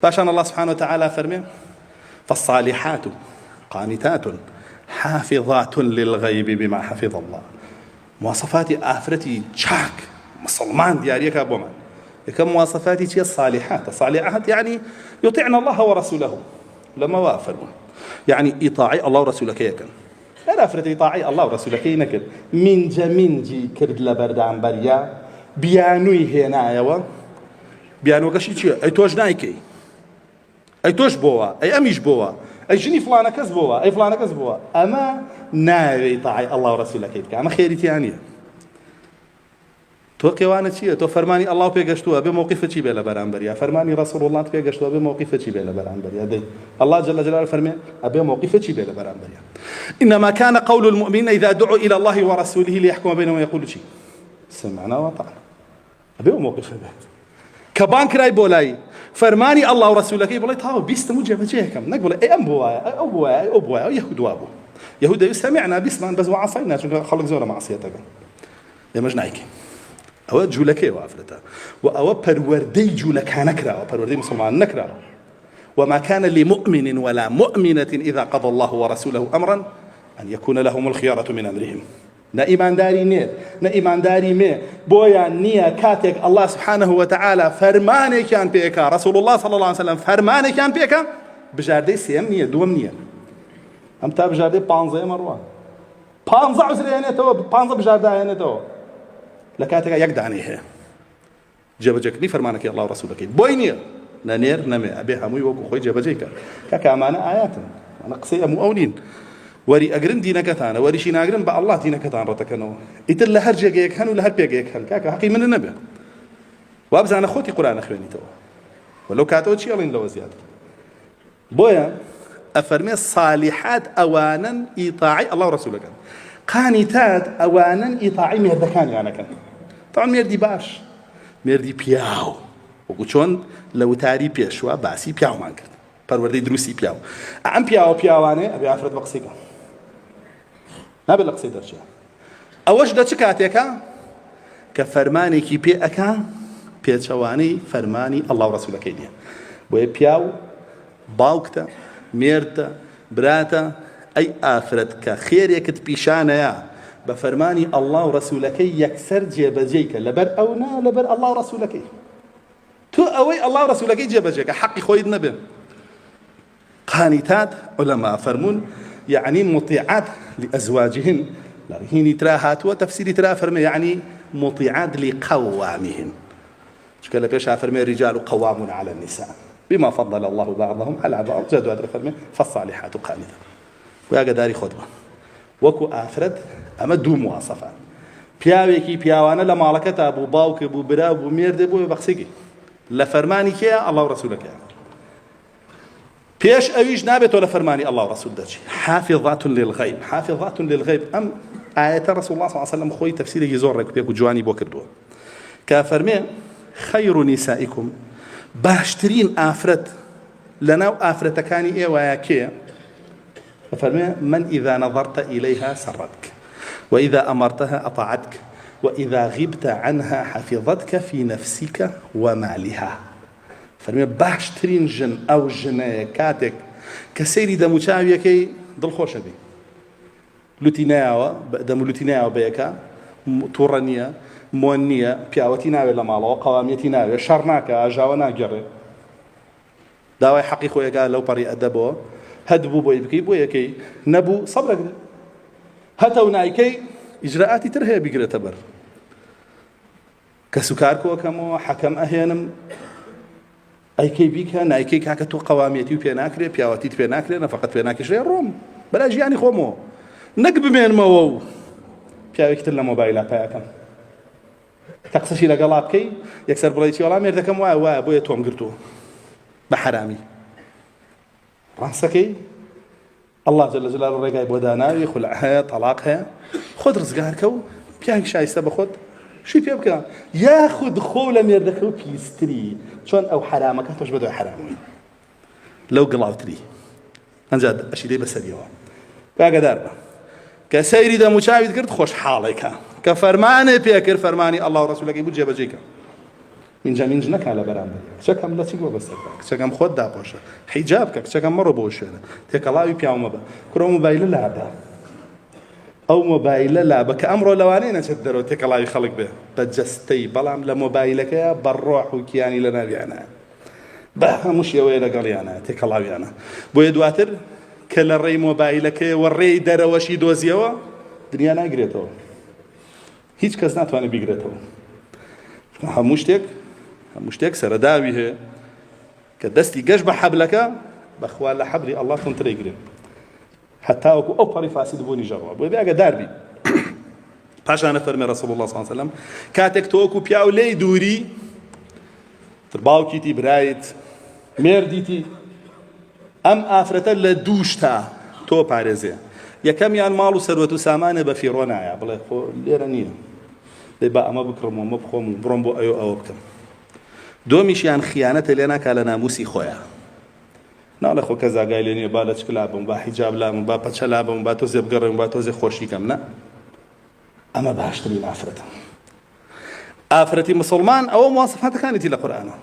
باشان الله سبحانه وتعالى فرمي فالصالحات قانتات حافظات للغيب بما حفظ الله. مواصفات آفرتي شاك مسلمان دياريك أبو من كم مواصفاتي تي الصالحات يعني يطيعن الله ورسوله لما وافروا يعني إطاعي الله ورسوله يكن أنا أفرتي إطاعي الله ورسوله نكد من جي كرد لبردان بريا بيانوي هنا يوا بيانو قشي تي أي توج نايكي أي توش بوا أي أميش بوا أي جني فلانة كز بوا أي فلانة كز بوا أما ناوي طاعي الله ورسوله كيف أما خيري تيانية تو قوانة چیه تو فرمانی الله پیگشتوه به موقف چی بلا برانبریا فرمانی رسول الله پیگشتوه به موقف چی بلا برانبریا دی الله جل جلاله فرمي ابي موقف چی بلا برانبریا انما كان قول المؤمنين اذا دعوا الى الله ورسوله ليحكم بينهم يقول شيء سمعنا وطعنا ابي موقف كبانك راي بولاي فرماني الله ورسوله كي بولاي تاو بيست مجب جهكم نقول اي ام بوايا او بوايا او بوايا يهود وابو يهود سمعنا بسمان بس وعصينا خلق زوره معصيتك يا مجنايك أو جولكي وافرته وأو پروردي جولكان نكرا وپروردي مسلمان نكرا وما كان لمؤمن ولا مؤمنة إذا قضى الله ورسوله أمرا أن يكون لهم الخيارة من أمرهم نا إيمان داري نير نا إيمان داري مي بويا نيا كاتك الله سبحانه وتعالى فرماني كان بيكا رسول الله صلى الله عليه وسلم فرماني كان بيكا بجاردي سيم نية دوم نية أم تا بجاردي بانزي مروان بانزا عزري هنا تو بانزا بجاردي هنا تو لكاتك يقدعنيه جبجك ني فرمانك يا الله ورسولك بوينيا نانير نمي ابي هموي وكو خوي جبجيك كامانه ايات انا قصي مؤونين وري اجرن دينك ثانا وري شي ناجرن با الله دينك ثان رتكنو اتل هرجيك هن ولا هربيك هن كاكا حقي من النبي وابز انا خوتي قران اخواني تو ولو كاتو شي الله لو زياده بويا افرمي الصالحات اوانا اطاعي الله ورسولك قانتات اوانا اطاعي مهدكان يعني كان طبعا مردي باش مردي بياو وكون لو تاري بيشوا باسي بياو ما كان پروردي دروسي بياو ام بياوانه ابي افرد بقصيكا ما بلقصي درجه اوش دا چكاتيكا كفرماني كي بي اكا بيچواني فرماني الله ورسوله كيدي بو بياو باوكتا ميرتا براتا اي افرد كخيرك بيشانيا بفرماني الله ورسولك يكسر جيبجيك لبر اونا لبر الله ورسولك تو اوي الله ورسولك جيبجيك حق خويد نبي قانتات علماء فرمون يعني مطيعات لازواجهن هيني تراهات وتفسير تراه فرمي يعني مطيعات لقوامهن شكل بيش فرمي الرجال قوامون على النساء بما فضل الله بعضهم على بعض جدوا فرمي فالصالحات قانتات ويا قداري خطبه وكو افرد اما دو مواصفات بياويكي بياوانا لمالكتا ابو باوك ابو برا ابو ميرد ابو بخسيكي لفرماني كيا الله ورسولك بيش اويش نابت ولا فرماني الله ورسول دجي حافظات للغيب ام آية رسول الله صلى الله عليه وسلم خوي تفسير يزورك بيكو جواني بوكردو كافرمي خير نسائكم باشترين افرد لنا افرتكاني ايه ويا كيه ففرمي من إذا نظرت إليها سرتك وإذا أمرتها أطاعتك وإذا غبت عنها حفظتك في نفسك ومالها فرمي باشترين جن أو جناية كاتك كسيري دموشاوية كي ضل خوش بي لوتيناوا بيكا تورانية مونية بياوتيناوي لمالا وقواميتيناوي شرناكا جاونا جري داوي حقيقو يقال لو بري أدبو هدبو بوي بكي بوي كي نبو صبرك هتو نايكي اجراءاتي ترهي بيقرا تبر كسكاركو كمو حكم اهينم اي كي بيكا نايكي كاكتو قواميتي بيناكري بياوتي بيناكري نفقت بيناكي شري الروم بلاش يعني خومو نقب من مو بياويك تلا موبايلا باكم تقصشي لقلابكي يكسر بلايتي ولا ميردكم وا بوي توم قرتو بحرامي راسكي الله جل جلاله رجاي بوداناوي خلعها طلاقها خذ رزقاركو بيانك شايسته بخذ شو بيبكى ياخذ خوله ميردكو بيستري شلون او حرامك توش بدو حرامي لو قلاوتري انجد اشي لي بس اليوم كقدر كسيري دا مشاهد قرت خوش حالك كفرمانه بيكر فرماني الله ورسولك يبو جيبجيك من نەکا لە بەرامبەر کچەکەم لە چی بۆ بەسەر کچەکەم خۆت داپۆشە حیجاب کە کچەکەم مەڕۆ بۆ شوێنە تێکەڵاوی پیاومە بە کوڕە مۆبایلە لابە ئەو مۆبایلە لابە کە ئەمڕۆ لەوانەیە نەچێت دەرەوە تێکەڵاوی خەڵک بێ بە جەستەی بەڵام لە مۆبایلەکەیە بەڕۆح و کیانی لە ناویانە بە هەموو شێوەیە لەگەڵیانە تێکەڵاویانە بۆیە دواتر کە لە ڕێی مۆبایلەکەیەوە ڕێی دەرەوەشی دۆزیەوە دنیا ناگرێتەوە هیچ کەس ناتوانێت بیگرێتەوە هەموو شتێک سەرەداوی هەیە کە دەستی گەشت بە حەبلەکە بەخوا لە حەبلی ئەڵڵا تونترەی گرێت حتى وەکو ئەو پەڕی فاسد بوونی ژەڕەوە بۆیە ئاگادار بی پاشانە فەرمێ ڕەسوڵ الله صلی الله علیه وسلم کاتێک تۆ وەکو پیاو لێی دووری تر باوکیتی برایت مێردیتی ئەم ئافرەتە لە دوو شتا تۆ پارێزێ یەکەمیان ماڵ و سەروەت و سامانە بە فیڕۆ نایە بڵێ خۆ لێرە نییە دەی با ئەمە بکڕم و ئەمە بخۆم و بڕۆم بۆ ئەوە بکەم دومیشیان خیانەتە لێ ناکا لە ناموسی خۆیان ناڵێ خۆ کە زاگای لێ نییە با لە چک لابم با حیجاب لابم با پەچە لابم با تۆزێ بگەڕێم با تۆزێ خۆشیکەم نە ئەمە باشترین ئافرەتە ئافرەتی مسڵمان ئەوە مواسفاتەکانێتی لە قورئانە